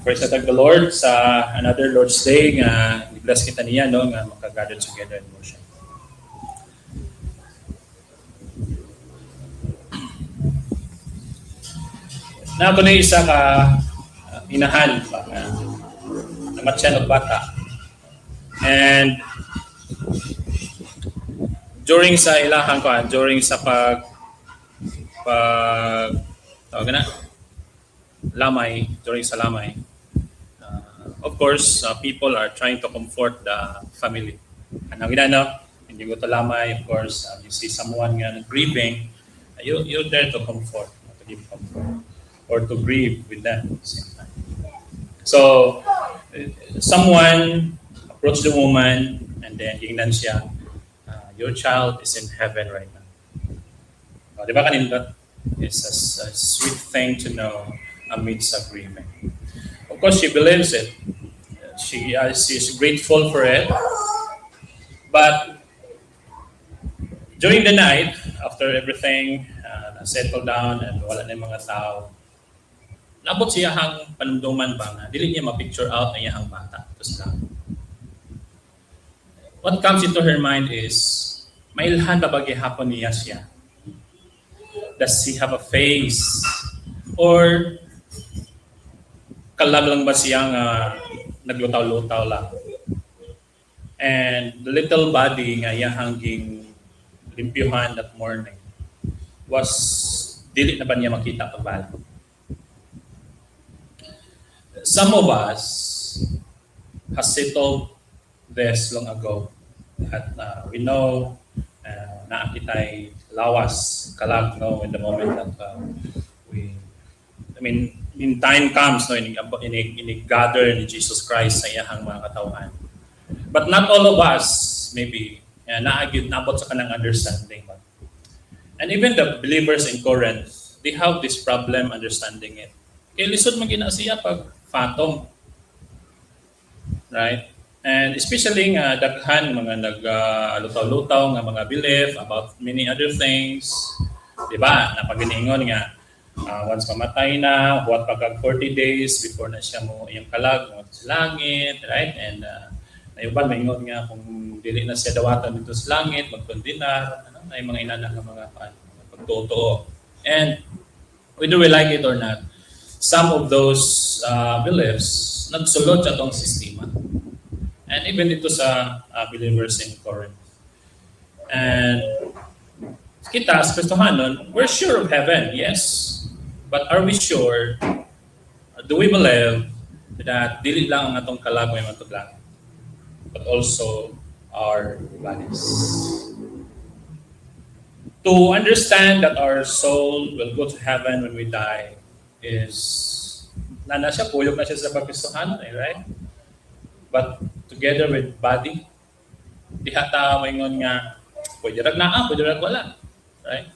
Praise na tag the Lord sa another Lord's Day nga i-bless kita niya no nga makagather together in worship. Na ako na isa ka inahan pa namatyan og bata. And during sa ilahang ko, during sa pag tawag na lamay, during sa lamay, of course, people are trying to comfort the family. Anong ginano? Hindi ko to lamay, of course, you see someone nga grieving, you're there to comfort, to give comfort, or to grieve with them at the same time. So, someone approached the woman, and then gingnan siya, your child is in heaven right now. Di ba kanina? It's a sweet thing to know amidst a grieving. Of course, she believes it. She is grateful for it. But during the night, after everything settled down and wala na yung mga tao, nabot siya hang panumduman ba nga, dili niya ma-picture out na iyang bata. What comes into her mind is, mailhan ba hapon niya siya? Does he have a face? Or kalag lang ba siyang naglutaw-lutaw lang? And the little body nga hanging limpyuhan that morning was dili na ba niya makita pagbala? Some of us has settled this long ago that we know na kitay lawas kalag no in the moment that when time comes no in gather ni Jesus Christ sa iyang mga katawan. But not all of us maybe naabot sa kanang understanding. And even the believers in Corinth, they have this problem understanding it. Kaya lisod man gina siya pag phantom. Right? And especially nga daghan mga nag-lutaw-lutaw nga mga belief about many other things. Diba? Napaginingon nga once mamatay na, what pagkag 40 days before na siya mo iyang kalag mo sa langit, right? And nayuban maingon nga kung dili na siya dawatan dito sa langit, magkondinar, na yung mga inana ng mga pagtotoo. And whether we like it or not, some of those beliefs nagsulod sa itong sistema. And even dito sa believers in Corinth. And kita, sa Kristohanon, we're sure of heaven, yes. But are we sure, do we believe that dili lang ang atong kalag may matuglang, but also our bodies? To understand that our soul will go to heaven when we die is, na siya, puyog na siya sa pagkristohanon, right? But together with body, di hata maingon nga, pwede rag naa, pwede rag wala. Right?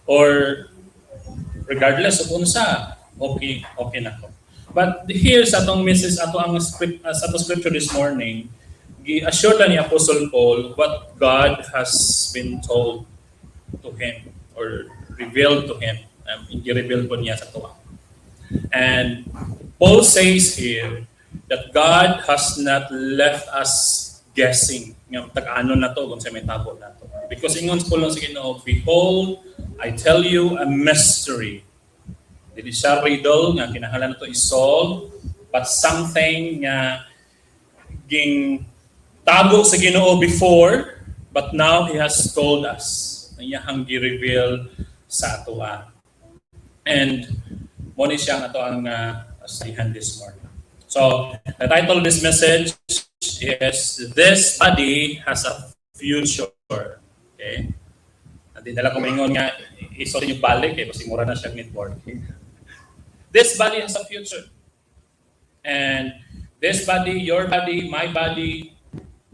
Or regardless of unsa, okay na ko. But here sa atong message, ato ang script, sa atong scripture this morning, gi-assure ni Apostle Paul what God has been told to him or revealed to him. I-reveal po niya sa tuwa. And Paul says here that God has not left us guessing nga tag-ano na to kung sa may tabo na to. Because ingon po lang sa Ginoo, behold, I tell you a mystery. Dili siya riddle nga kinahanglan nato i-solve, but something nga ging tago sa Ginoo before, but now He has told us. Iyahang gi-reveal sa atoa. And mo ni siya nga to ang asahan this morning. So, the title of this message is This Body Has a Future. Okay? Hindi nila kumingon nga, iso rin yung balik kasi mura na siyang networking. This body has a future. And this body, your body, my body,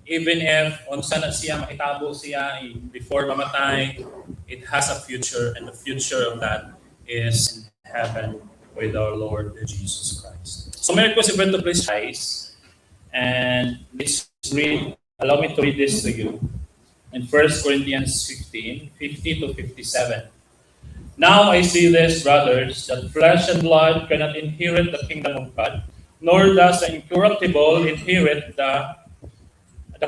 even if unsa na siya, makitabo siya before mamatay, it has a future, and the future of that is in heaven with our Lord Jesus Christ. So may request if to please rise, and let's read, allow me to read this to you in 1 Corinthians 15, 50 to 57. Now I see this, brothers, that flesh and blood cannot inherit the kingdom of God, nor does the incorruptible inherit the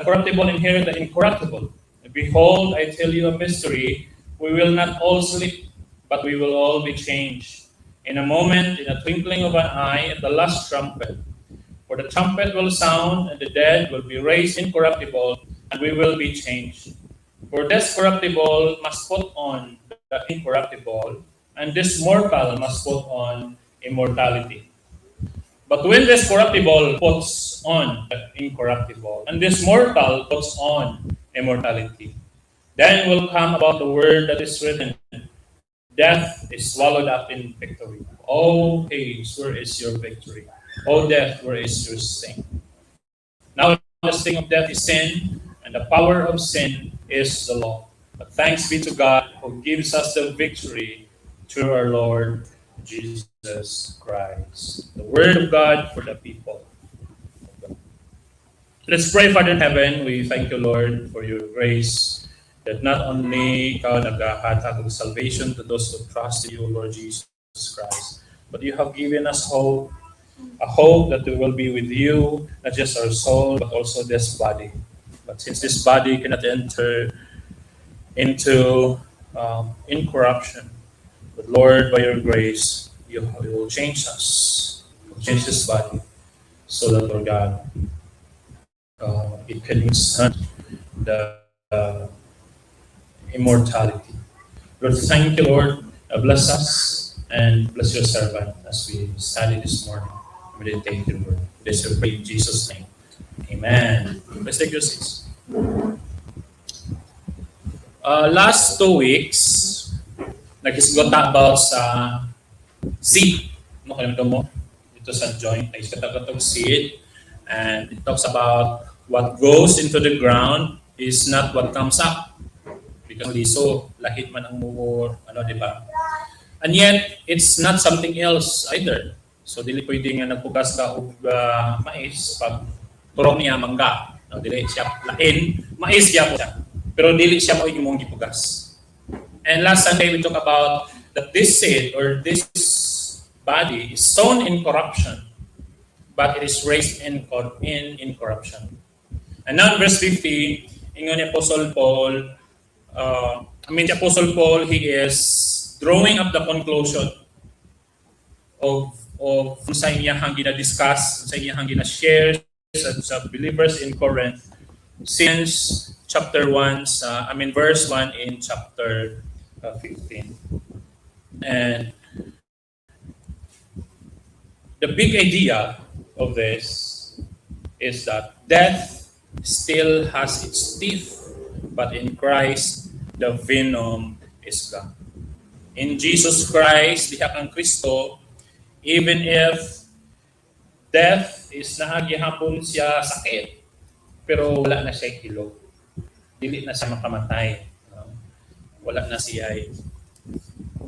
corruptible inherit the incorruptible. Behold, I tell you a mystery. We will not all sleep, but we will all be changed. In a moment, in a twinkling of an eye, at the last trumpet. For the trumpet will sound, and the dead will be raised incorruptible, and we will be changed. For this corruptible must put on the incorruptible, and this mortal must put on immortality. But when this corruptible puts on the incorruptible, and this mortal puts on immortality, then will come about the word that is written, death is swallowed up in victory. O Hades, where is your victory? O death, where is your sting? Now the sting of death is sin, and the power of sin is the law. But thanks be to God who gives us the victory through our Lord Jesus Christ. The word of God for the people. Let's pray, Father in heaven. We thank you, Lord, for your grace, that not only ikaw naghahatag ng salvation to those who trust in you, Lord Jesus Christ, but you have given us hope, a hope that we will be with you, not just our soul, but also this body. But since this body cannot enter into incorruption, but Lord, by your grace, you will change us, change this body, so that, Lord God, it can insert the immortality. Lord, thank you, Lord. Bless us and bless your servant as we study this morning. Meditate your word. This we pray in Jesus' name. Amen. Let's take your seats. Last 2 weeks, nag-isgota about sa seed. Ano kalimutan mo? Ito sa joint. Nag-isgota itong seed. And it talks about what goes into the ground is not what comes up. Because liso, lahit man ang mumur, di ba? And yet, it's not something else either. So, dili pwede nga nagpugas ka og mais pag turong niya mangga. No, dili siya lain, mais siya po siya. Pero dili siya mo imong gipugas. And last Sunday, we talked about that this seed or this body is sown in corruption, but it is raised in incorruption. And now in verse 50, ingon ni Apostle Paul, the Apostle Paul, he is drawing up the conclusion of sa iyang gina-discuss, sa iyang gina-share sa believers in Corinth since chapter 1, verse 1 in chapter 15. And the big idea of this is that death still has its teeth, but in Christ, the venom is gone. In Jesus Christ, diha kang Kristo, even if death is nahagihapon siya sakit, pero wala na siya kilo. Dili na siya makamatay. Wala na siya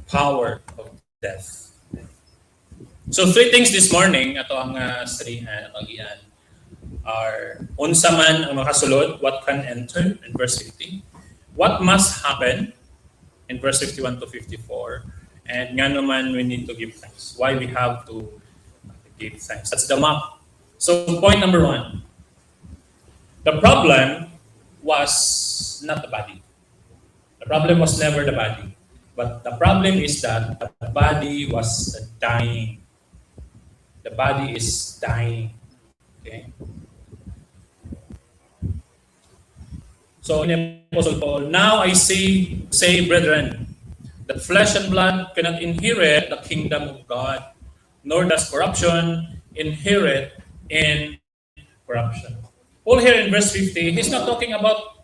power of death. So 3 things this morning, ato ang sarihan, atong iyan, are unsa man ang makasulod, what can enter in verse 50, what must happen in verse 51 to 54, and nga naman we need to give thanks. Why we have to give thanks. That's the map. So point number 1. The problem was not the body. The problem was never the body. But the problem is that the body was dying. The body is dying. Okay? So in Apostle Paul, now I say, brethren, that flesh and blood cannot inherit the kingdom of God, nor does corruption inherit in corruption. Paul here in verse 50, he's not talking about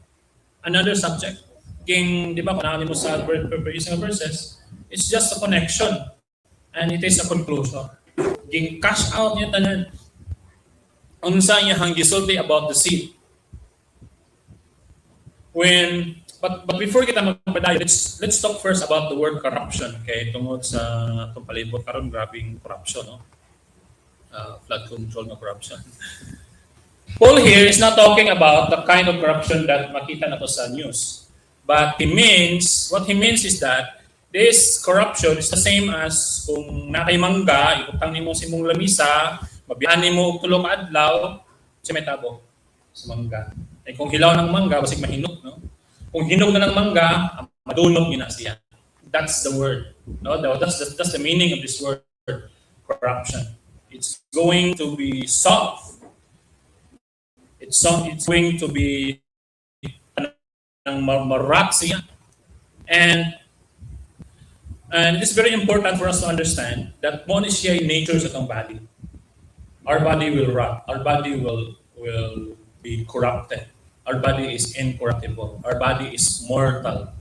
another subject. King, di ba, kung mo sa using verses, it's just a connection, and it is a conclusion. King cash out niya tanan. Unsa niya hang gisulti about the seed. But before kita magpadayon, let's talk first about the word corruption. Okay, tungod sa itong palibot karon, grabing corruption, no? Flood control na corruption. Paul here is not talking about the kind of corruption that makita nato sa news. But what he means is that this corruption is the same as kung nakay mangga, ikutang nimo si mong lamisa, mabiyahan nimo og tulo ka adlaw, sa may tabo sa mangga. Ay kung hilaw ng mangga, basig mahinog, no? Kung hinog na ng mangga, madunog yun na siya. That's the word. No, that's the meaning of this word, corruption. It's going to be soft. It's going to be marat siya. And it's very important for us to understand that mo ni siya yung nature sa itong body. Our body will rot. Our body will be corrupted. Our body is incorruptible. Our body is mortal.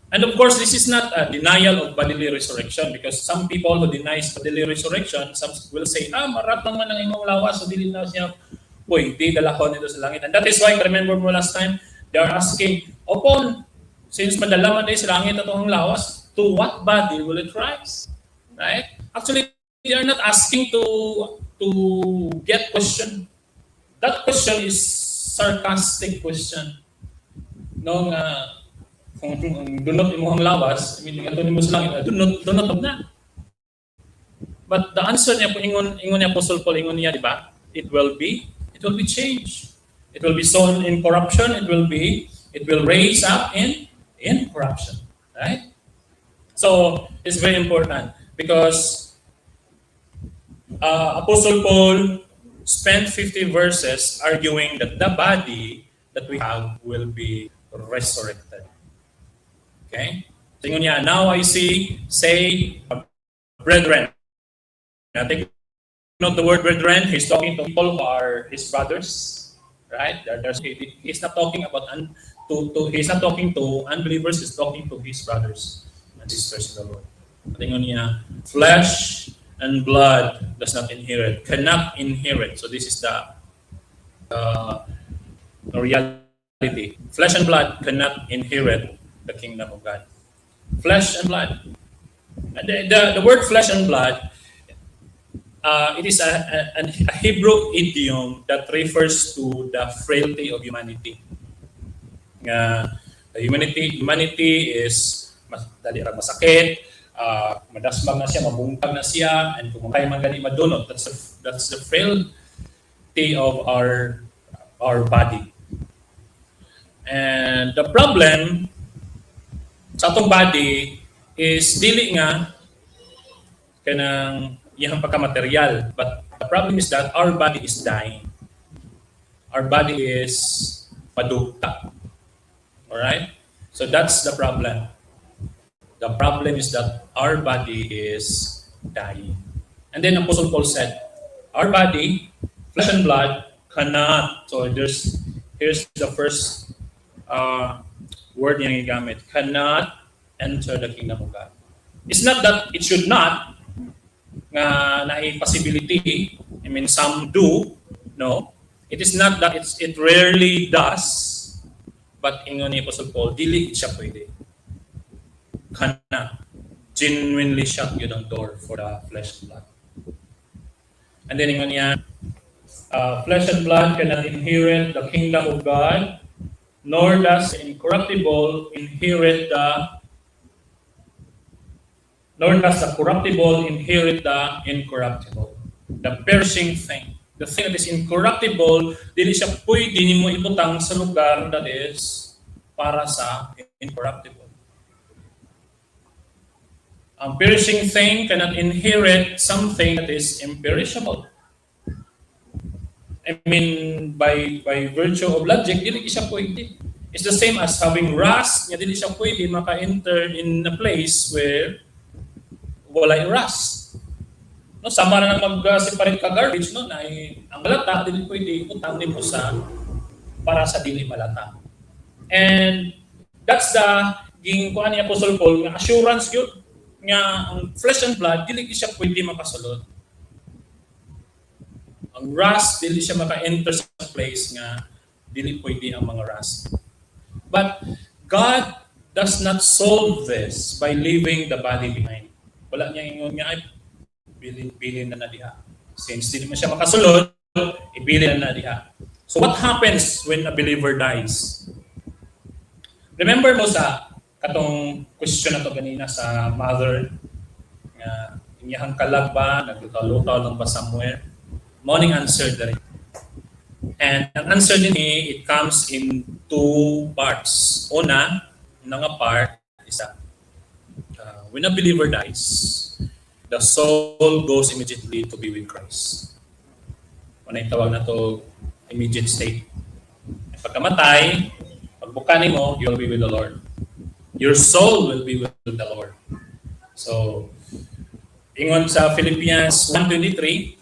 And of course, this is not a denial of bodily resurrection because some people who denies bodily resurrection, some will say, marat lang man ang imong lawas, so dili na siya, di dalahon nito sa langit. And that is why, remember mo last time, they are asking, upon, since madala man sa langit atong lawas, to what body will it rise? Right? Actually, they are not asking to get question. That question is sarcastic question. No nga, kung dunot mo ang lawas, ato nimo sa langit, dunot na. But the answer niya po, ingon niya Apostle Paul, ingon niya, di ba? It will be changed. It will be sown in corruption, it will raise up in corruption. Right? So, it's very important because Apostle Paul spent 50 verses arguing that the body that we have will be resurrected. Okay? Tingnan niya, now I say, brethren. Now, take note the word brethren, he's talking to people who are his brothers. Right? He's not talking about he's not talking to unbelievers, he's talking to his brothers and sisters in the Lord. Tingnan niya, flesh and blood cannot inherit. So this is the reality. Flesh and blood cannot inherit the kingdom of God. Flesh and blood. The word flesh and blood, it is a Hebrew idiom that refers to the frailty of humanity. Humanity is dali ra masakit, madasmag na siya, mabungkag na siya, and kung kaya man gani madunot, that's the frailty of our body. And the problem sa atong body is dili nga kanang iyang pagka-material, but the problem is that our body is dying. Our body is padugta. Alright? So that's the problem. The problem is that our body is dying. And then Apostle Paul said, our body, flesh and blood, cannot. So here's the first word niya gamit. Cannot enter the kingdom of God. It's not that it should not, na a possibility. I mean, some do. No. It is not that it rarely does. But ingon ni Apostle Paul, dili siya pwede. Cannot. Genuinely shut you the door for the flesh and blood. And then ingon niya, flesh and blood cannot inherit the kingdom of God, nor does the corruptible inherit the incorruptible. The perishing thing. The thing that is incorruptible, dili siya pwede nimo ibutang sa lugar that is para sa incorruptible. A perishing thing cannot inherit something that is imperishable. I mean, by virtue of logic, dili siya pwede. It's the same as having rust, dili siya pwede maka-enter in a place where walay rust. No, sama na mag-separate ka garbage, no, na ang malata, dili pwede utang nimo sa para sa dili malata. And that's the kuan ni Apostle Paul, nga assurance yun, nga ang flesh and blood, dili siya pwede makasulod. Ang rust, dili siya maka-enter sa place nga dili pwede ang mga rust. But God does not solve this by leaving the body behind. Wala niya ingon nga, ay, bilin na diha. Since hindi man siya makasulod, ibilin na diha. So what happens when a believer dies? Remember mo sa katong question na to ganina sa mother nga inyahang kalag ba, naglutaw-lutaw lang ba somewhere? Morning answer na rin. And ang answer din it comes in two parts. Una, nga part is when a believer dies, the soul goes immediately to be with Christ. Ano yung tawag na to immediate state. Pagkamatay, pagbukanin mo, you'll be with the Lord. Your soul will be with the Lord. So, ingon sa Philippians 1:23,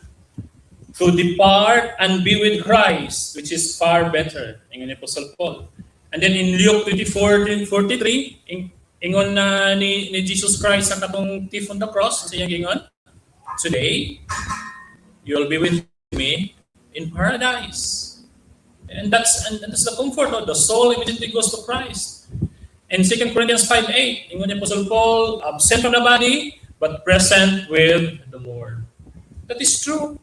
to depart and be with Christ, which is far better. Ingon ni Apostle Paul. And then in Luke 24:43, ingon na ni Jesus Christ sa katong thief on the cross, sa iyang ingon, today, you'll be with me in paradise. And that's the comfort of the soul immediately goes to Christ. In 2 Corinthians 5:8, ingon ni Apostle Paul, absent from the body, but present with the Lord. That is true.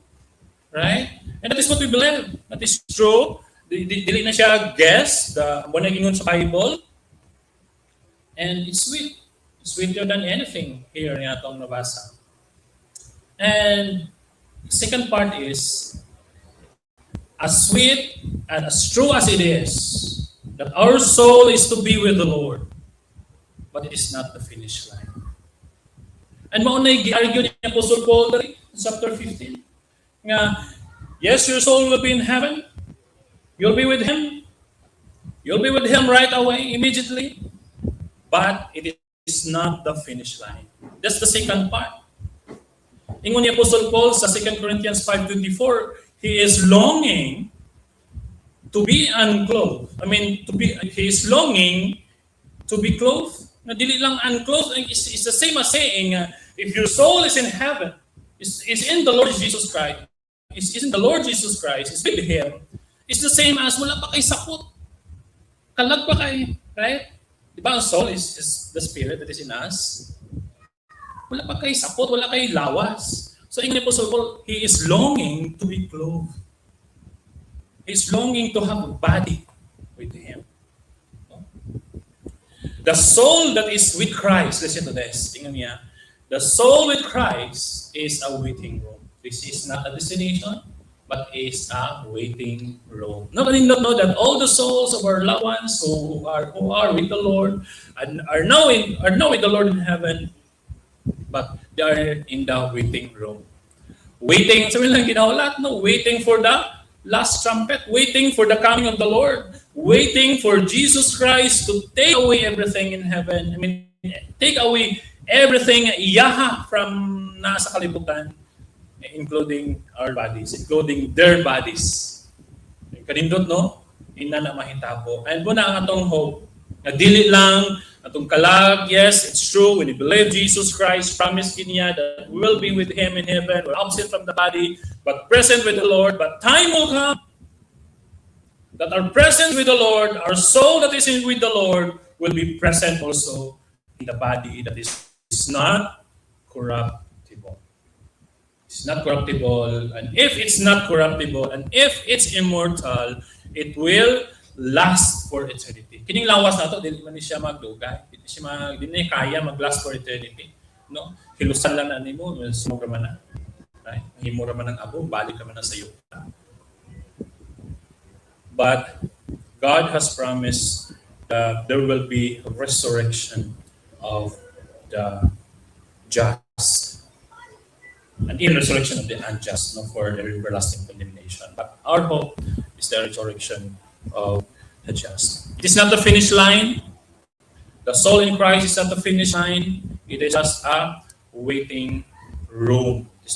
Right? And that is what we believe. That is true. Dili na siya guess, mo na ingon sa Bible. And it's sweet. It's sweeter than anything here nga itong nabasa. And second part is, as sweet and as true as it is, that our soul is to be with the Lord, but it is not the finish line. And maunay gi-argue ni Apostle Paul in chapter 15, nga, yes, your soul will be in heaven, you'll be with Him, you'll be with Him right away, immediately, but it is not the finish line. That's the second part. Ingon ni Apostle Paul sa 2 Corinthians 5:24, he is longing to be unclothed. He is longing to be clothed. Na dili lang unclothed, it's the same as saying, if your soul is in heaven, is in the Lord Jesus Christ, is in the Lord Jesus Christ, is with Him, it's the same as wala pa kay sakot. Kalag pa kay, right? Diba ang soul is the spirit that is in us? Wala pa kay sakot, wala kay lawas. So in the Apostle Paul, he is longing to be clothed. He is longing to have a body with Him. The soul that is with Christ, listen to this, tingnan niya, the soul with Christ is a waiting room. This is not a destination, but is a waiting room. Nobody know that all the souls of our loved ones who are with the Lord and are now with the Lord in heaven, but they are in the waiting room. Waiting, sabi lang ginawalat, no? Waiting for the last trumpet, waiting for the coming of the Lord, waiting for Jesus Christ to take away everything in heaven. Take away everything iyaha from nasa kalibutan, including our bodies, including their bodies. Kanindot, no? Ina na mahitabo. And muna ang atong hope, na dili lang atong kalag, yes, it's true, when we believe Jesus Christ, promised niya that we will be with Him in heaven, we're absent from the body, but present with the Lord. But time will come that our presence with the Lord, our soul that is with the Lord, will be present also in the body that is not corruptible. It's not corruptible, and if it's not corruptible, and if it's immortal, it will last for eternity. Kining lawas na to, dili man siya magdugay, dili kaya mag-last for eternity. No? Hilusan lang na nimo, sumura man na. Right? Himura man ng abo, balik ka man na sa iyo. But God has promised that there will be a resurrection of the just. And even resurrection of the unjust, not for their everlasting condemnation. But our hope is the resurrection of the just. It is not the finish line. The soul in Christ is not the finish line. It is just a waiting room. It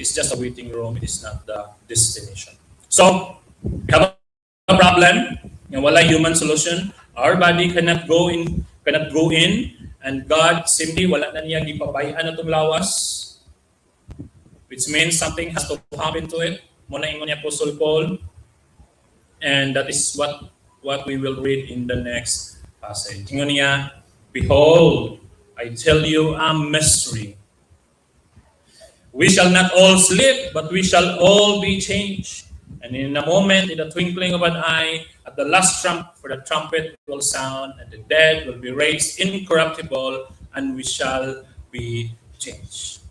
is just a waiting room. It is not the destination. So, we have a problem. Wala human solution. Our body cannot go in, and God simply wala na niya gipabayaan na itong lawas. Which means something has to happen to it. Muna ingon ni Apostle Paul. And that is what we will read in the next passage. Ingon niya, behold, I tell you a mystery. We shall not all sleep, but we shall all be changed. And in a moment, in the twinkling of an eye, at the last trump, for the trumpet will sound, and the dead will be raised incorruptible, and we shall be changed.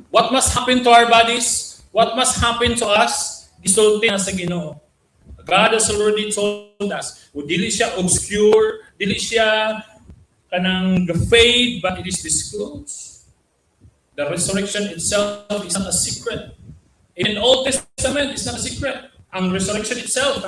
What must happen to our bodies? What must happen to us? Gisulti na sa Ginoo. God has already told us. O dili siya obscure, dili siya kanang fade, but it is disclosed. The resurrection itself is not a secret. In the Old Testament, it's not a secret. Ang resurrection itself,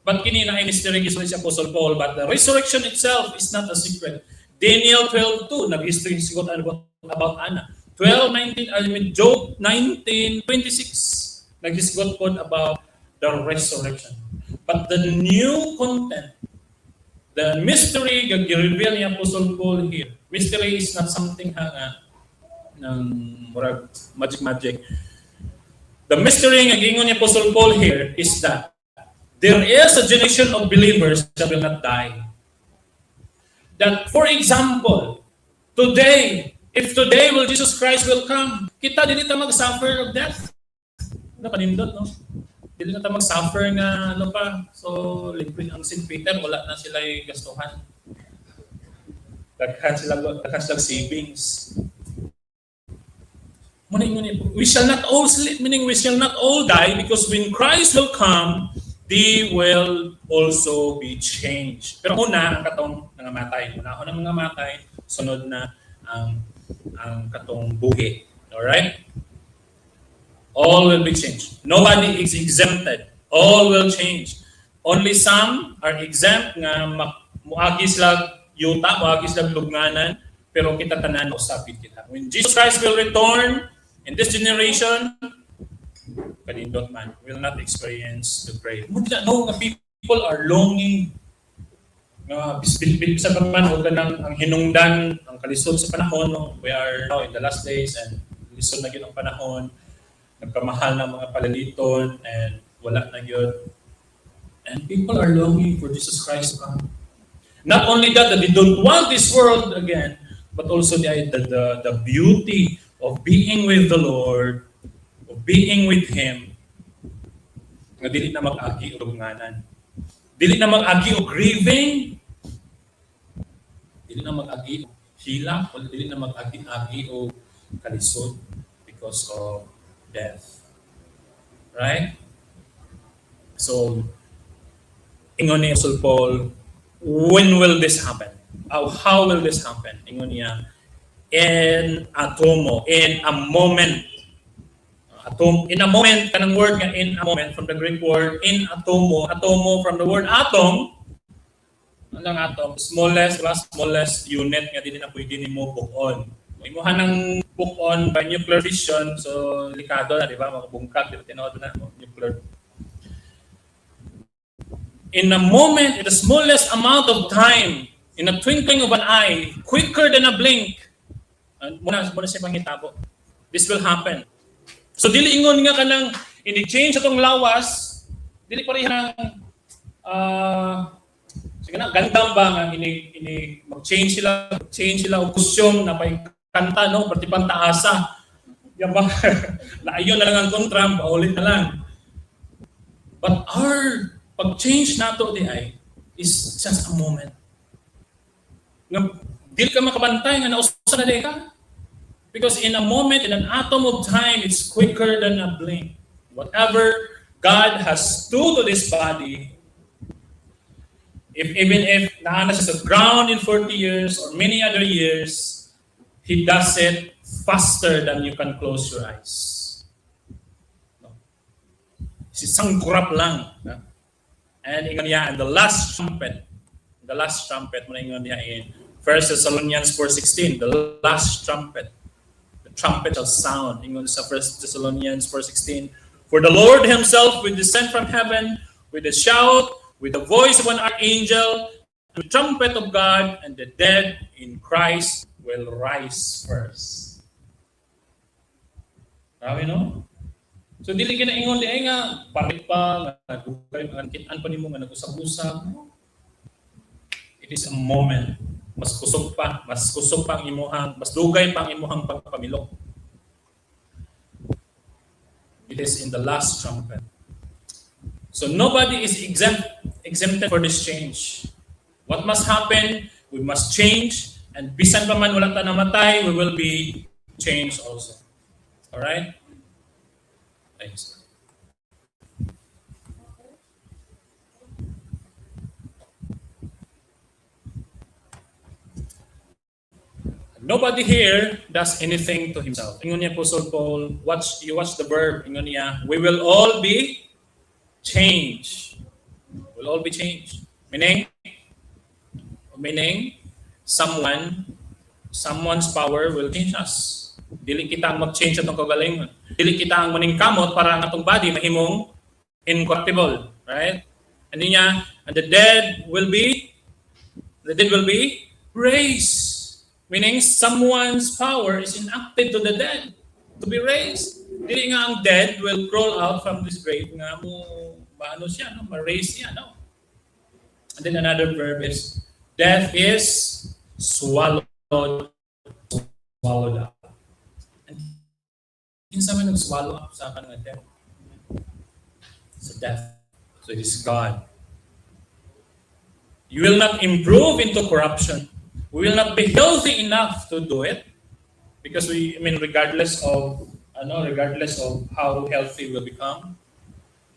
but kini na mystery gisulti si Apostle Paul, but the resurrection itself is not a secret. Daniel 12:2, nag-history sigot about Anna. 12:19, Job 19:26, nag-discuss po about the resurrection. But the new content, the mystery that i-reveal ni Apostle Paul here, mystery is not something ng magic. The mystery nga giingon ni Apostle Paul here is that there is a generation of believers that will not die. That, for example, today, if today will Jesus Christ will come, kita dili ta mag-suffer of death. Ano panindot, no? Dili na ta mag-suffer nga ano pa. So, libre ang St. Peter, wala na sila gastuhan. Daghan sila savings. We shall not all sleep, meaning we shall not all die, because when Christ will come, they will also be changed. Pero una, ang katong nangamatay. Una ang mga matay, sunod na ang katong buhi. Alright? All will be changed. Nobody is exempted. All will change. Only some are exempt nga muagi sila yuta, muagi sila lugnanan, pero kita tanan usapit kita. When Jesus Christ will return in this generation, kanindot man, will not experience the grave. No, nga people are longing. Bisa pa man, huwag lang ang hinungdan, ang kalisod sa panahon. No? We are now in the last days and lisod na yun ang panahon. Nagkamahal ng mga palaliton and wala na yun. And people are longing for Jesus Christ to come. Not only that they don't want this world again, but also the beauty of being with the Lord, of being with Him, nga dili na mag-agi o lugnanan. Dili na mag-agi o grieving, dili na mag-agi o hila, o dili na mag-agi o kalisod because of death. Right? So, ingon ni Apostle Paul, when will this happen? How will this happen? Ingon niya, in atomo, in a moment. In a moment, kanang word nga in a moment, from the Greek word in atomo. Atomo from the word atom. Anong atom? Smallest unit nga dili na pwede nimo bukon. Imuhan ng bukon by nuclear fission, so likado na, di ba? Makabungkag, di ba tinawag na nuclear. In a moment, in the smallest amount of time, in a twinkling of an eye, quicker than a blink, muna siya panghitabo. This will happen. So dili ingon nga kanang ini-change atong lawas, dili pareha nang sige na gandam ba nga ini mag-change sila og kusyong na pay kanta no pati pantaasa. Ya ba? Laayon na lang ang kontra, paulit na lang. But our pag-change nato di ay is just a moment. Nga dili ka makabantay nga nausa na di ka. Because in a moment, in an atom of time, it's quicker than a blink. Whatever God has do to this body, even if naana siya sa ground in 40 years or many other years, He does it faster than you can close your eyes. No. Isang kurap lang. And ingon niya, and the last trumpet, muna ingon niya in 1 Thessalonians 4:16, the last trumpet. Trumpet shall sound. Ingon sa 1 Thessalonians 4:16. For the Lord Himself will descend from heaven with a shout, with the voice of an archangel, the trumpet of God, and the dead in Christ will rise first. Grabe, no? So dili ka na ingon di ay nga parit pa nga dugay nga kitaan pa nimo nga nag-usap-usap. It is a moment. Mas kusog pa ang imuhang, mas dugay pa ang imuhang pagpamilok. It is in the last trumpet. So nobody is exempted for this change. What must happen? We must change, and bisan pa man wala ta namatay, we will be changed also. All right? Thanks. Nobody here does anything to himself. Ingon niya Apostle Paul, you watch the verb, ingon niya, we will all be changed. We'll all be changed. Meaning, someone's power will change us. Dili kita ang mag-change atong kagalingon. Dili kita ang maningkamot para ang atong body mahimong incorruptible, right? Ano niya? And the dead will be raised. Meaning, someone's power is enacted to the dead to be raised. Dili nga ang dead will crawl out from this grave nga mo maano siya, no? Ma-raise siya, no? And then another verb is, death is swallowed up. And kinsa man nag-swallow up sa kanang death? Sa death. So it is God. You will not improve into corruption. We will not be healthy enough to do it because regardless of how healthy we'll become.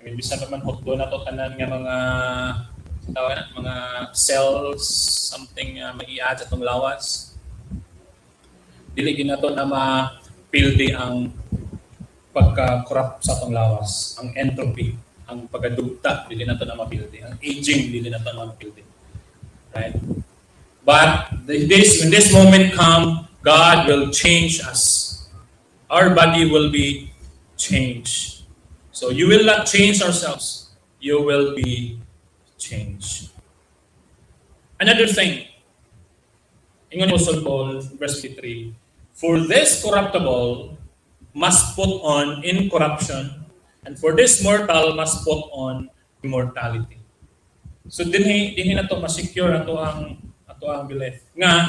Bisan pa man hotdo na to tanan nga mga cells, something maiad atong lawas. Dili gyud nato na mapildi ang pagka-corrupt sa atong lawas, ang entropy, ang pagkadugta, dili nato na mapildi, ang aging dili nato na mapildi. Right? But when this moment come, God will change us. Our body will be changed. So you will not change ourselves. You will be changed. Another thing, ingon Apostle Paul, verse 3, for this corruptible must put on incorruption, and for this mortal must put on immortality. So dinhi na to ma-secure ato ang belief nga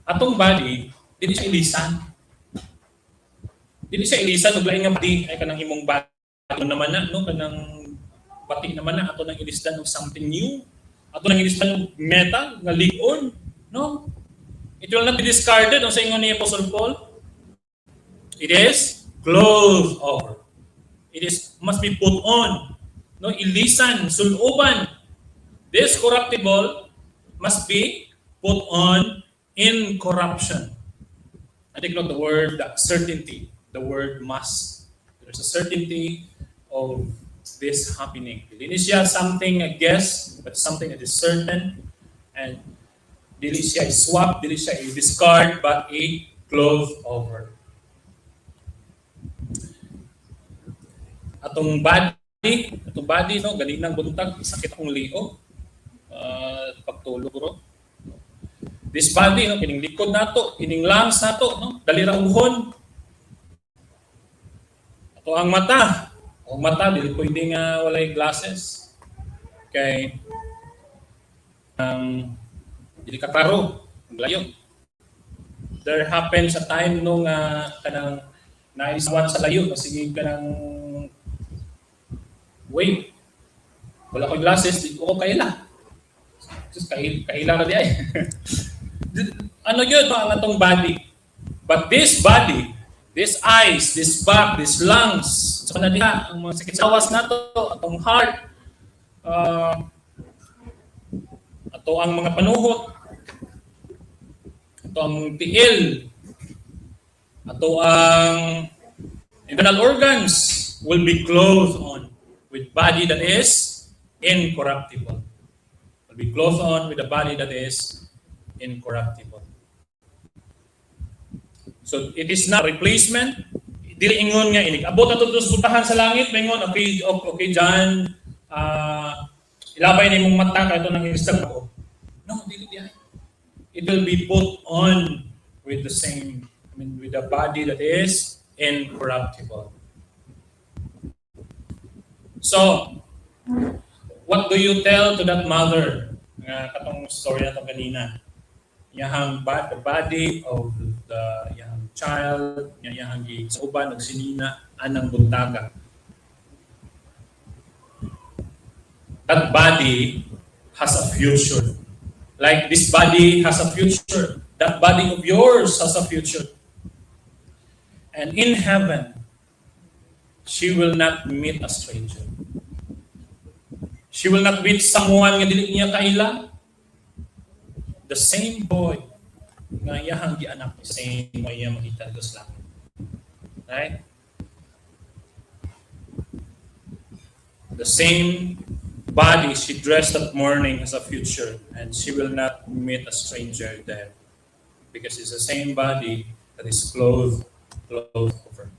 atong body dili siya ilisan. Dili siya ilisan ug lain nga body ay kanang imong body naman na no kanang bati naman na ato nang ilisdan of something new. Ato nang ilisdan og metal nga lig-on, no? It will not be discarded sa ingon ni Apostle Paul. It is clothed over. Must be put on. No, ilisan, suluban. This corruptible must be put on incorruption. I take note the word certainty, the word must. There's a certainty of this happening. Dili siya something a guess, but something that is certain. And dili siya swap, dili siya discard, but a cloth over. Atong body, no, ganinang buntag, sakit akong liho. Pagtulog ro. This body, no, kining likod nato, kining lungs nato, no, dalirauhon. Ato ang mata. Ang mata dili pwede nga walay glasses. Okay. Dili ka klaro, layo. There happens a time nung kanang naisawan sa layo kasi kanang wait. Wala ko glasses, di ko kaila. Just kaila ka di ay. Ano yun ang atong body? But this body, this eyes, this back, this lungs, so na diha, ang mga sakit sa awas nato, atong heart, ato ang mga panuhot, ato ang tiil, ato ang internal organs will be clothed on with body that is incorruptible. Will be clothed on with a body that is incorruptible. So it is not replacement. Dili ingon nga abot ato sa butahan sa langit, maingon okay John, ilabay ni mong mata kay ito nang isang ko. No, dili diay. It will be put on with the same, with a body that is incorruptible. So, what do you tell to that mother? Katong story na ito kanina. Yahang the body of the yahang child, yahang sa uban, nagsinina, anang buntaga. that body has a future. Like this body has a future. That body of yours has a future. And in heaven, she will not meet a stranger. She will not meet someone nga dili niya kaila. The same boy nga iyahang gianak, same mo iya makita sa langit. Right? The same body she dressed that morning has a future, and she will not meet a stranger there, because it's the same body that is clothed over.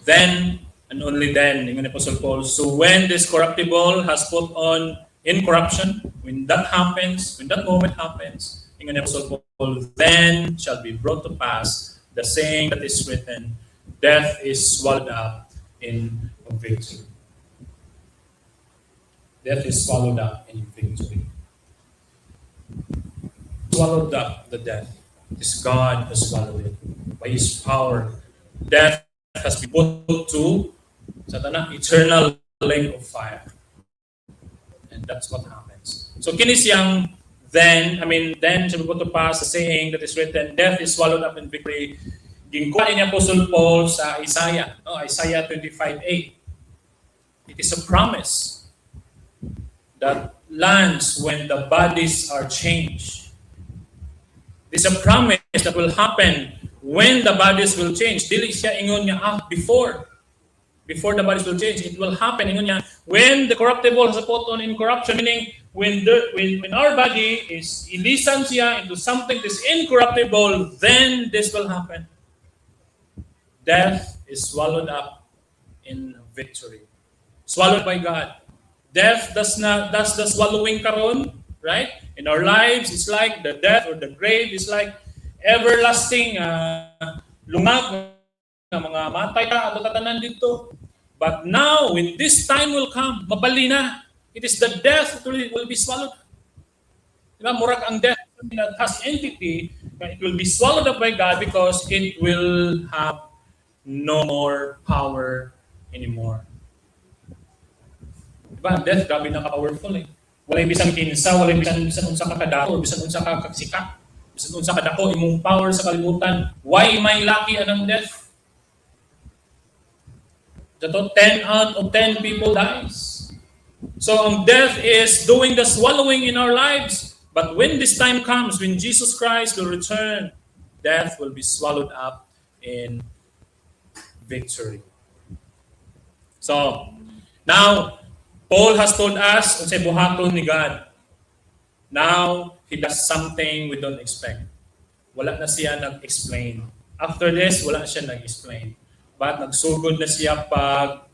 Then, and only then, ingon ni Apostle Paul, so when this corruptible has put on incorruption, when that happens, when that moment happens, ingon ni Apostle Paul, then shall be brought to pass the saying that is written, death is swallowed up in victory. Death is swallowed up in victory. Swallowed up the death. This God has swallowed it. By His power, death has been put to eternal lake of fire. And that's what happens. So kinis yang then shall be put to pass the saying that is written, death is swallowed up in victory. Gingkuha ni Apostle Paul sa Isaiah, Isaiah 25:8. It is a promise that lands when the bodies are changed. It's a promise that will happen when the bodies will change. Dili siya ingon niya before the bodies will change. It will happen ingon niya when the corruptible has put on incorruption, meaning when our body is ilisan siya into something that is incorruptible, then this will happen. Death is swallowed up in victory. Swallowed by God. Death does the swallowing karon, right? In our lives, it's like the death or the grave is like everlasting lungag na mga matay ka ato tatanan dito. But now, when this time will come, mabali na. It is the death that will be swallowed. Diba? Murag ang death that has entity, it will be swallowed up by God because it will have no more power anymore. Diba? Death, grabe na ka-powerful eh. Walay bisan kinsa, walay bisan unsa ka kadako, bisan unsa ka kagsika, bisan unsa ka dako imong power sa kalibutan. Why may lucky anang death? Dato 10 out of 10 people dies. So ang death is doing the swallowing in our lives. But when this time comes, when Jesus Christ will return, death will be swallowed up in victory. So, now, Paul has told us unsay buhaton ni God. Now, he does something we don't expect. Wala na siya nag-explain. After this, wala siya nag-explain. But nagsugod na siya pag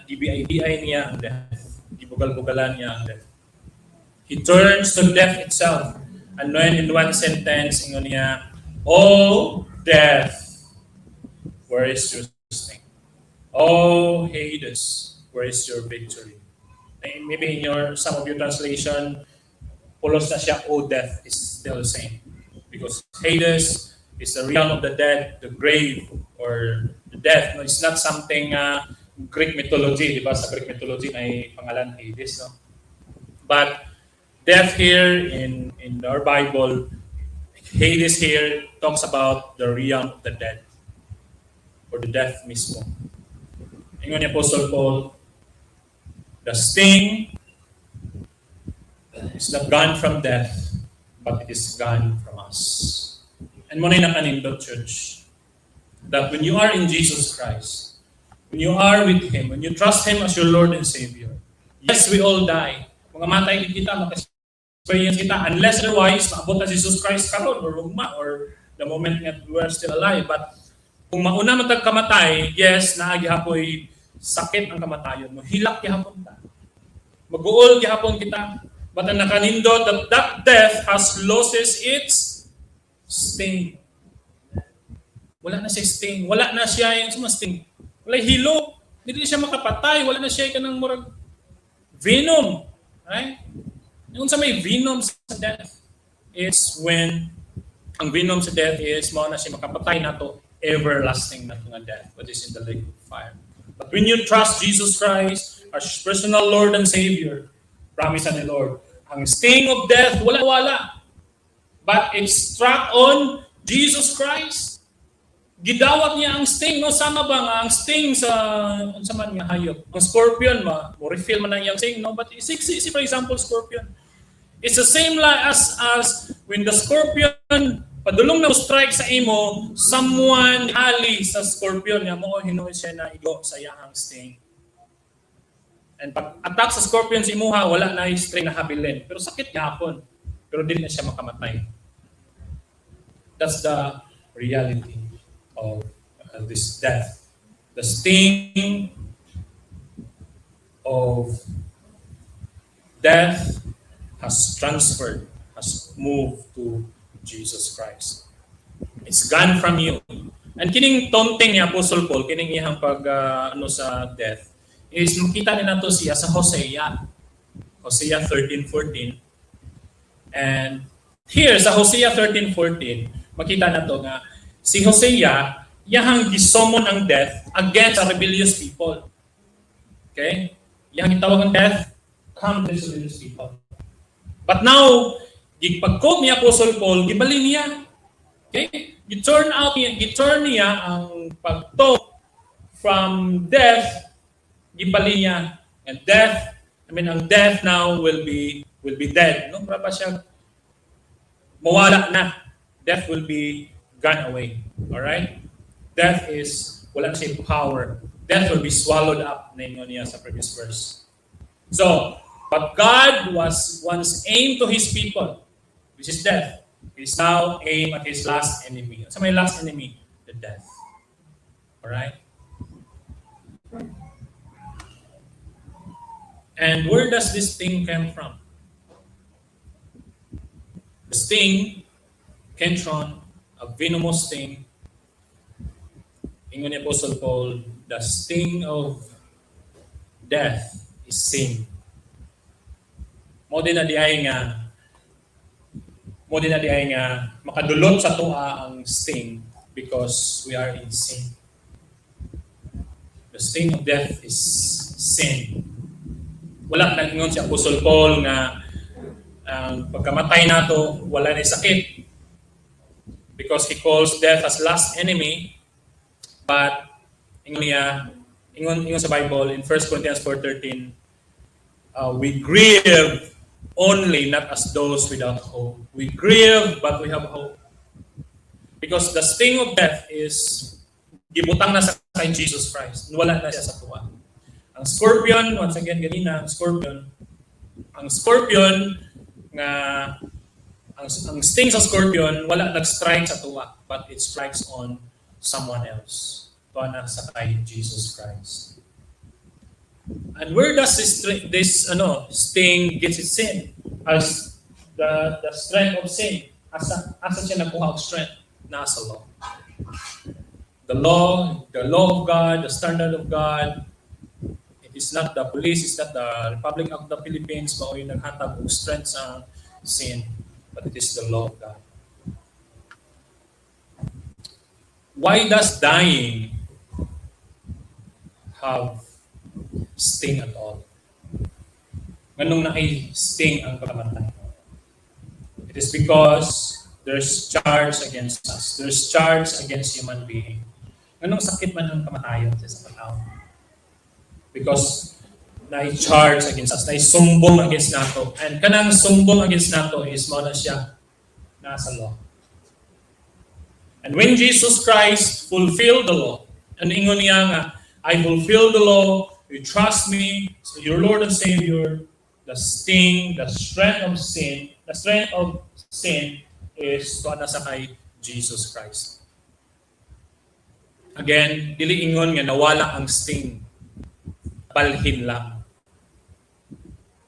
DBI niya ang death. Gibugal-bugalan niya ang death. He turns to death itself. And when in one sentence, ingon niya, "Oh, death, where is your sting? Oh, Hades, where is your victory?" Maybe in some of your translation, pulos na siya, "Oh, death," is still the same. Because Hades is the realm of the dead, the grave, or the death. No, it's not something Greek mythology, di ba? Sa Greek mythology may pangalan Hades, no? But death here in our Bible, Hades here talks about the realm of the dead, or the death mismo. Ingon ni Apostle Paul, the sting is not gone from death, but it is gone from us. And mo na nakanindot, church, that when you are in Jesus Christ, when you are with Him, when you trust Him as your Lord and Savior, yes, we all die. Mga matay din kita, maka-experience kita, unless otherwise, maabot na Jesus Christ karon or rugma, or the moment that we are still alive. But kung mauna matag kamatay, yes, naagihapoy sakit ang kamatayon mo. Hilak gihapon ta. Mag-uol gihapon kita. But ang nakanindot that death has loses its sting. Wala na siya sting. Wala na siya yung sting. Wala hilo. Hindi siya makapatay. Wala na siya kanang murag venom. Right? Yung sa may venom sa death, it's when ang venom sa death is mao na siya makapatay na to everlasting na nga death, which is in the lake of fire. But when you trust Jesus Christ as personal Lord and Savior, promise ni Lord. Ang sting of death, wala-wala. But it struck on Jesus Christ. Gidawat niya ang sting, no? Sama ba nga ang sting sa man nga hayop? Ang scorpion, mo refill man ang yung sting, no? But see for example, scorpion. It's the same like as when the scorpion padulong na strike sa imo, someone ali sa scorpion niya mo hinuwi siya na igo sa iyang sting. And pag attack sa scorpion si imuha, wala na yung string na habilin. Pero sakit yapon. Pero din na siya makamatay. That's the reality of this death. The sting of death has transferred, has moved to Jesus Christ. It's gone from you. And kining taunting ni Apostle Paul, kining iyang pag sa death, is makita nila to siya sa Hosea 13:14. And here sa Hosea 13:14, makita na to nga si Hosea yahang gisomon ang death against a rebellious people. Okay? Yahang gitawag ang death come to rebellious people. But now, gipag-quote ni Apostle Paul, gibalin niya. Okay? Giturn niya ang pagtalk from death, gibalin niya. And ang death now will be dead. No? Para pa siya mawala na. Death will be gone away. Alright? Death is, wala na siya power. Death will be swallowed up, na niya sa previous verse. So, but God was once aimed to His people, which is death. He is now aimed at His last enemy. So my last enemy, the death. Alright? And where does this thing come from? The sting, Kentron, a venomous sting. Ingon ni Apostle Paul, the sting of death is sin. Mo din na diay nga makadulot sa tuwa ang sting because we are in sin. The sting of death is sin. Wala nang ingon si Apostle Paul nga ang pagkamatay nato wala na sakit because he calls death as last enemy. But ingon sa Bible in 1 Corinthians 4:13, we grieve only not as those without hope. We grieve but we have hope. Because the sting of death is gibutang na sa kay Jesus Christ. Wala na siya sa tuwa. Ang scorpion, once again ganina, ang scorpion nga ang sting sa scorpion wala nag-strike sa tuwa, but it strikes on someone else. Tuwa na sa kay Jesus Christ. And where does this sting gets its sin? As the strength of sin. Asa siya nakuha ang strength? Nasa law. The law of God, the standard of God. It is not the police, it's not the Republic of the Philippines, mao yung naghatag og strength sa sin, but it is the law of God. Why does dying have sting at all? Nganong na-sting ang pagkamatay? It is because there's charge against us. There's charge against human being. Nganong sakit man ang kamatayon sa tao? Because na-charge against us, na-sumbong against nato. And kanang sumbong against nato is mo na siya nasa law. And when Jesus Christ fulfilled the law, and ingon niya nga, I fulfill the law, you trust me, so your Lord and Savior, the sting, the strength of sin is tuwa na sa kay Jesus Christ. Again, dili ingon nga nawala ang sting. Balhin lang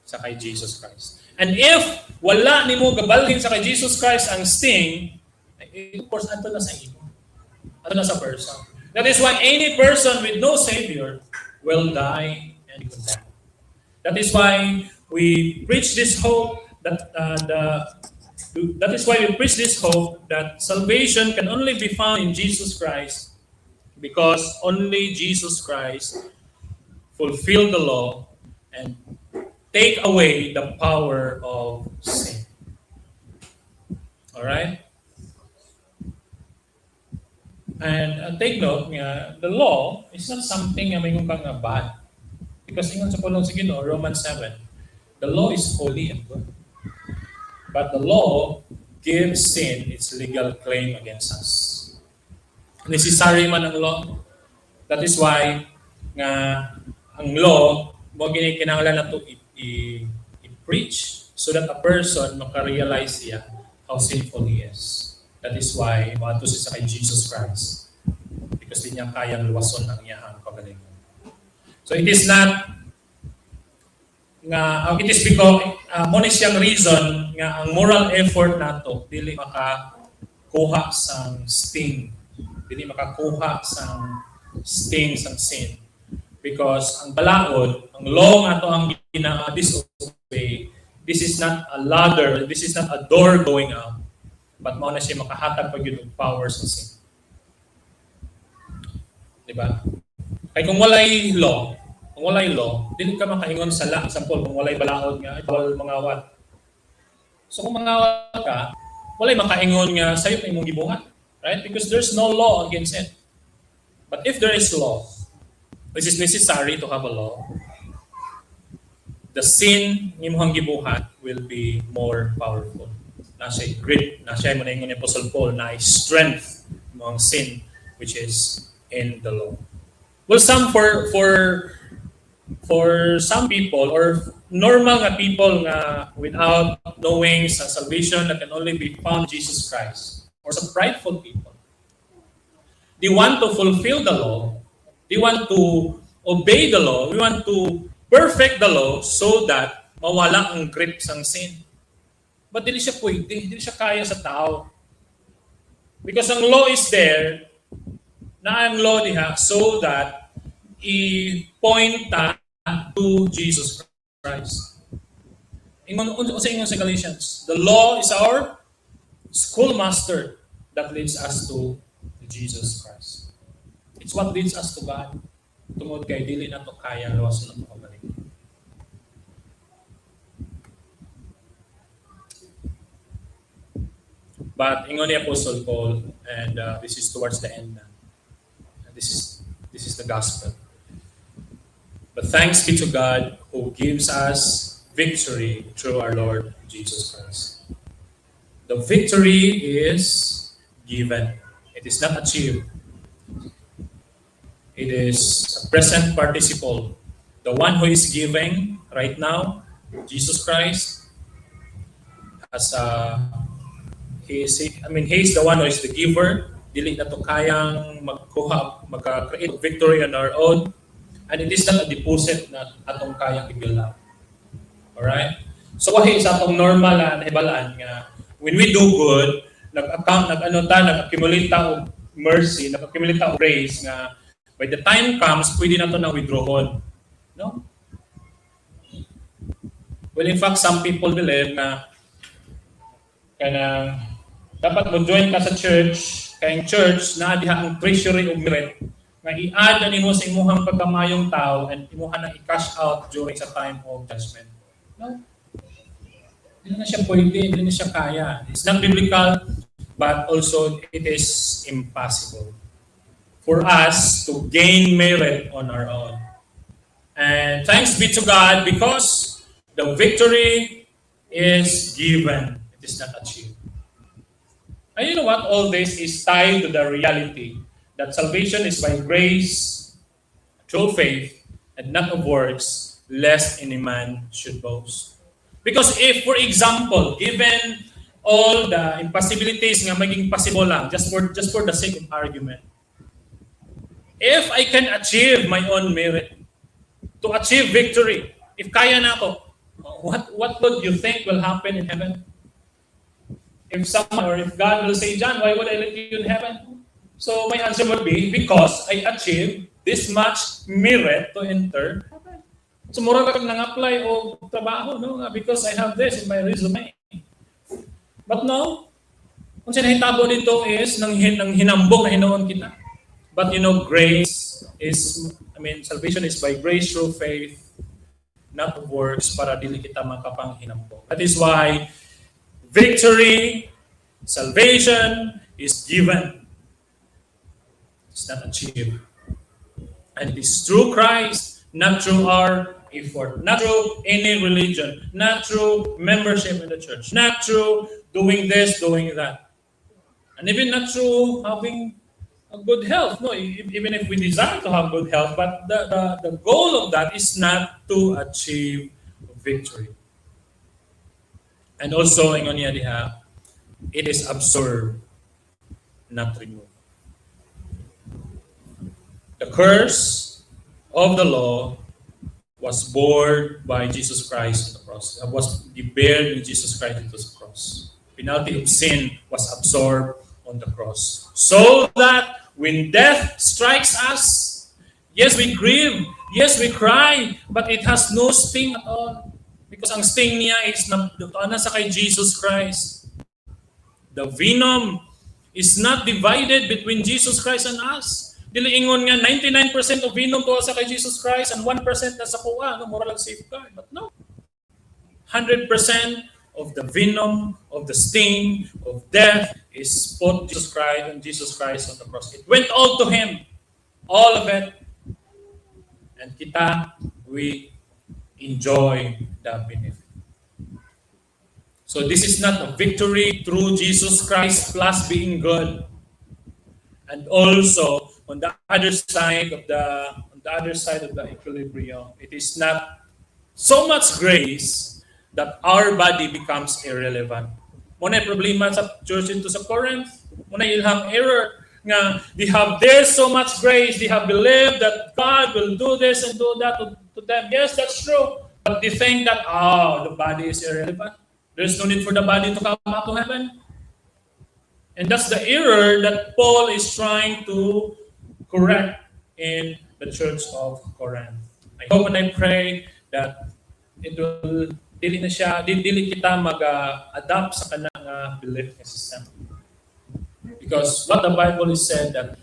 sa kay Jesus Christ. And if wala nimo gabalhin sa kay Jesus Christ ang sting, of course, ato na sa imo. Ato na sa person. That is why any person with no Savior will die and condemn. That is why we preach this hope that salvation can only be found in Jesus Christ because only Jesus Christ fulfilled the law and take away the power of sin. Alright? And take note nga, the law is not something nga may kang bad. Because ingon sa pulong sa Ginoo, Romans 7, the law is holy and good. But the law gives sin its legal claim against us. Necessary man ang law. That is why nga ang law mo kinahanglan na to i-preach so that a person makarealize siya how sinful he is. That is why maadto siya sa kay Jesus Christ. Because di niya kayang luwason ang iyang kagalingon. So it is not nga it is because mo ni siyang reason nga ang moral effort nato dili makakuha sang sting, dili makakuha sang sting sang sin, because ang balaod, ang law nga to ang disobey, this is not a ladder, this is not a door going out, but mao na siya makahatag pag yun power sa sin. Diba? Kaya kung walay law, dili ka makaingon sa law. Example, kung walay balaod nga, bawal mangawat. So kung mangawat ka, walay makaingon nga sa'yo na imong gibuhat. Right? Because there's no law against it. But if there is law, which is necessary to have a law, the sin ni imong gibuhat will be more powerful. Nasa grit, nasa mo na ingon ni Apostle Paul, na strength mo ang sin, which is in the law. Well, some for some people or normal nga people nga without knowing sa salvation that can only be found in Jesus Christ, or some prideful people, they want to fulfill the law, they want to obey the law, we want to perfect the law so that mawala ang grip sang sin. But dili siya pwede, dili siya kaya sa tao. Because ang law is there, na ang law diha so that i-point to Jesus Christ. Ingon sa Galatians, the law is our schoolmaster that leads us to Jesus Christ. It's what leads us to God. Tungod kay dili na to kaya lawas na to kabalik. But ingon ni Apostle Paul, and this is towards the end na. This is the gospel. But thanks be to God who gives us victory through our Lord Jesus Christ. The victory is given. It is not achieved. It is a present participle. The one who is giving right now, Jesus Christ, he is the one who is the giver. Dili na to kayang magka-create victory on our own. And it is not a deposit na atong kayang i-build up. Alright? So wahi sa atong normal na nahibalaan nga, when we do good, nag-accumulate ta og mercy, nag-accumulate ta og grace nga, by the time comes, pwede na to na withdrawon. No? Well, in fact, some people believe na dapat mo join ka sa church, kayong church na diha ang treasury of merit nga i-add ani mo sa imuhang pagkamayong tao and imuha na i-cash out during sa time of judgment. No? Hindi na siya pwede, hindi na siya kaya. It's not biblical, but also it is impossible for us to gain merit on our own. And thanks be to God because the victory is given. It is not achieved. And you know what? All this is tied to the reality that salvation is by grace, through faith, and not of works, lest any man should boast. Because if, for example, given all the impossibilities nga maging possible lang, just for the sake of argument, if I can achieve my own merit, to achieve victory, if kaya na ako, what would you think will happen in heaven? If someone or if God will say, John, why would I let you in heaven? So my answer would be, because I achieved this much merit to enter heaven. So mura ka nang-apply o trabaho, no? Because I have this in my resume. But no, kung sinahitabo dito is nang hinambong na hinoon kita. But you know, grace is, salvation is by grace through faith, not of works, para dili kita makapanghinampo. That is why victory, salvation is given. It's not achieved. And it is through Christ, not through our effort, not through any religion, not through membership in the church, not through doing this, doing that. And even not through having a good health. No, even if we desire to have good health, but the goal of that is not to achieve victory. And also, ingon niya diha, it is absorbed, not removed. The curse of the law was borne by Jesus Christ on the cross. It was beared with Jesus Christ into the cross. Penalty of sin was absorbed on the cross. So that when death strikes us, yes, we grieve, yes, we cry, but it has no sting at all. Because ang sting niya is nasa kay Jesus Christ. The venom is not divided between Jesus Christ and us. Dili ingon nga 99% of venom to sa kay Jesus Christ and 1% na sa kuha, no, moral safeguard. But no. 100% of the venom, of the sting, of death is put Jesus Christ and Jesus Christ on the cross. It went all to Him. All of it. And kita, we enjoy the benefit. So this is not a victory through Jesus Christ plus being good. And also, on the other side of the equilibrium, it is not so much grace that our body becomes irrelevant. Muna problema sa church into sa Corinth, muna ilham error nga they have there so much grace, they have believed that God will do this and do that to them. Yes, that's true. But they think that the body is irrelevant. There's no need for the body to come up to heaven. And that's the error that Paul is trying to correct in the church of Corinth. I hope and I pray that it will dili kita mag-adapt sa kanang belief system. Because what the Bible is said that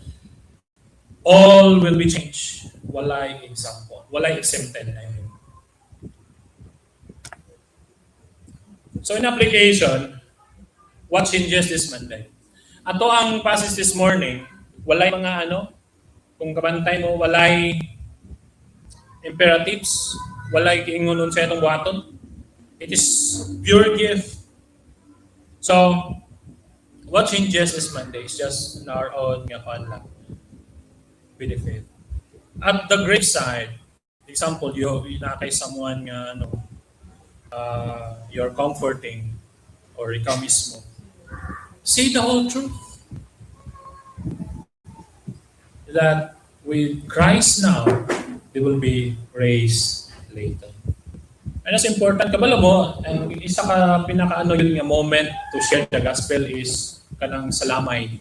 all will be changed. Walay example. Walay exempted. I mean. So in application, what changes this Monday? Ato ang passage this morning, walay mga kung kabantay mo, walay imperatives, walay kiingon sa itong buhaton. It is pure gift. So, what changes this Monday is just in our own lang with the faith. At the graveside, example, you nakay someone nga you're comforting or ikaw mismo. Say the whole truth. That with Christ now, they will be raised later. And that's important. Kabalo mo, ang isa ka yun nga moment to share the gospel is kanang salamay.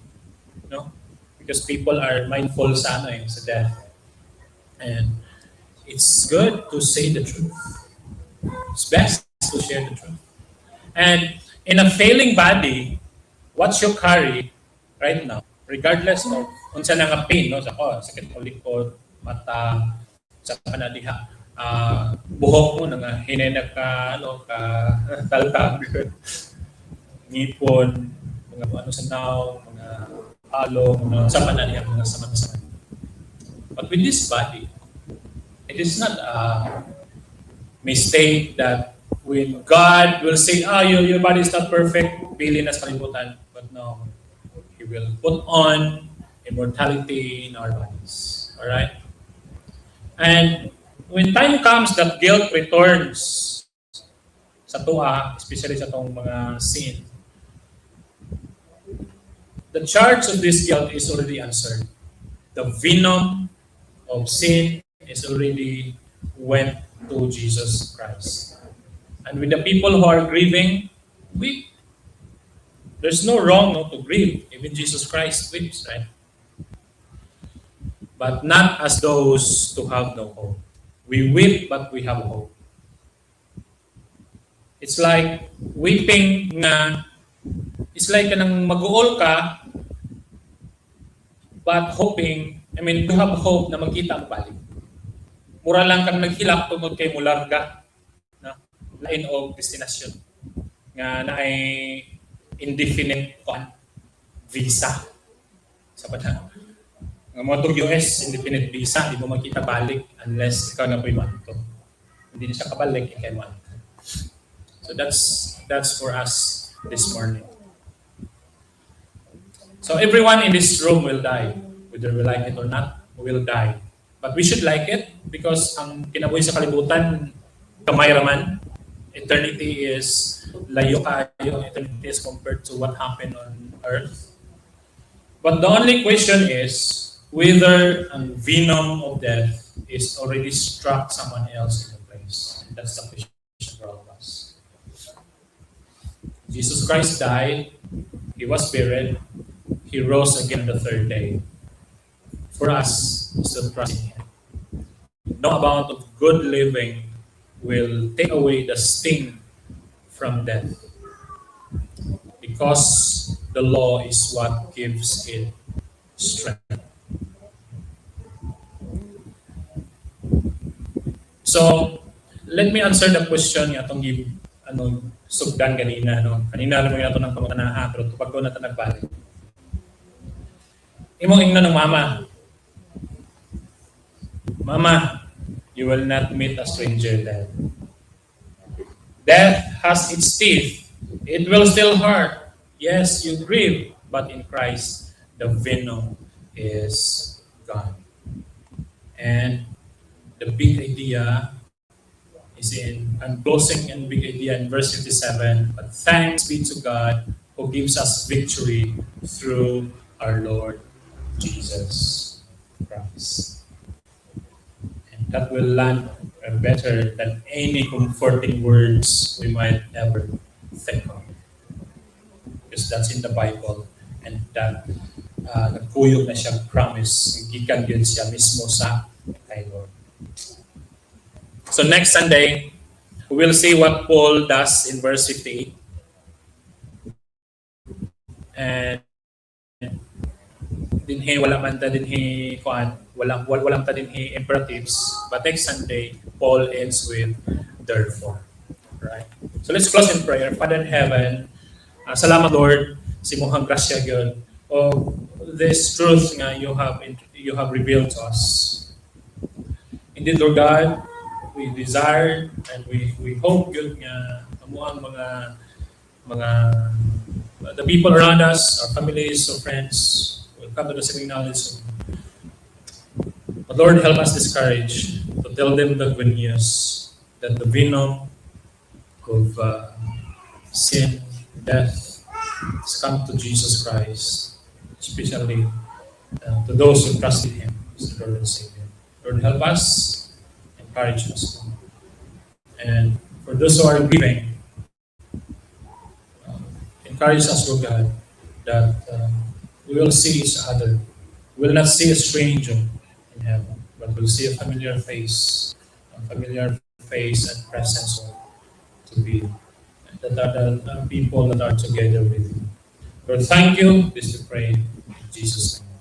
No? Because people are mindful sa sa death. And it's good to say the truth. It's best to share the truth. And in a failing body, what you carry right now, regardless of unsa na nga pain, no, sakit o likod, mata, sa kanadiha, buhok mo nga hinay ka taltag, ngipon, mga sa naw, mga halo, mga sa kanadiha, mga sama-sama. But with this body, it is not a mistake that when God will say, your body is not perfect, pili na sa kalibutan. But no, He will put on immortality in our bodies. Alright? And when time comes that guilt returns sa tuwa, especially sa itong mga sin, the charge of this guilt is already answered. The venom of sin is already went to Jesus Christ. And with the people who are grieving, weep. There's no wrong to grieve. Even Jesus Christ weeps, right? But not as those who have no hope. We weep, but we have hope. It's like weeping it's like kanang mag-uol ka, but hoping, you have hope na magkita ang balik. Mura lang kang naghilak tungod kay mularga na lain og destinasyon nga na ay indefinite visa sa panahon. Nga mo itong US, indefinite visa, di mo makita balik unless ikaw na po'y manto. Hindi na siya kabalik, ikay manto. So that's for us this morning. So everyone in this room will die. Whether we like it or not, we will die. But we should like it because ang kinabuhi sa kalibutan, kamay raman. Eternity is layo kayo. Eternity is compared to what happened on earth. But the only question is whether ang venom of death is already struck someone else in the place. And that's the question for all of us. Jesus Christ died. He was buried. He rose again the third day. For us, still trust in Him. No amount of good living will take away the sting from death. Because the law is what gives it strength. So, let me answer the question nga itong sugdan kanina. No? Kanina alam mo yun ito ng pamutanaha, pero tupag ko na ito nagbalik. Imong ingno ng mama. Mama, you will not meet a stranger there. Death has its teeth. It will still hurt. Yes, you grieve, but in Christ, the venom is gone. And the big idea is I'm closing in big idea in verse 57, but thanks be to God who gives us victory through our Lord Jesus Christ. That will land better than any comforting words we might ever think of. Because that's in the Bible. And that nagkuyog na siyang promise. Gikan yun siya mismo sa kay Lord. So next Sunday, we will see what Paul does in verse 58. And dinhi wala man ta dinhi kuan walang ta dinhi imperatives, but next Sunday Paul ends with therefore, right? So let's close in prayer. Father in heaven, salamat Lord si mohang grasya gyud o this truth nga you have revealed to us. Indeed Lord God, we desire and we hope good nga amuang mga the people around us, our families, our friends will come to the saving knowledge. But Lord, help us this courage to tell them the good news that the venom of sin, death, has come to Jesus Christ, especially to those who trusted Him as the Lord and Savior. Lord, help us, encourage us. And for those who are grieving, encourage us, Lord God, that we will see each other. We will not see a stranger in heaven, but we'll see a familiar face and presence to be that are the people that are together with you. Lord, thank you. This we pray in Jesus' name.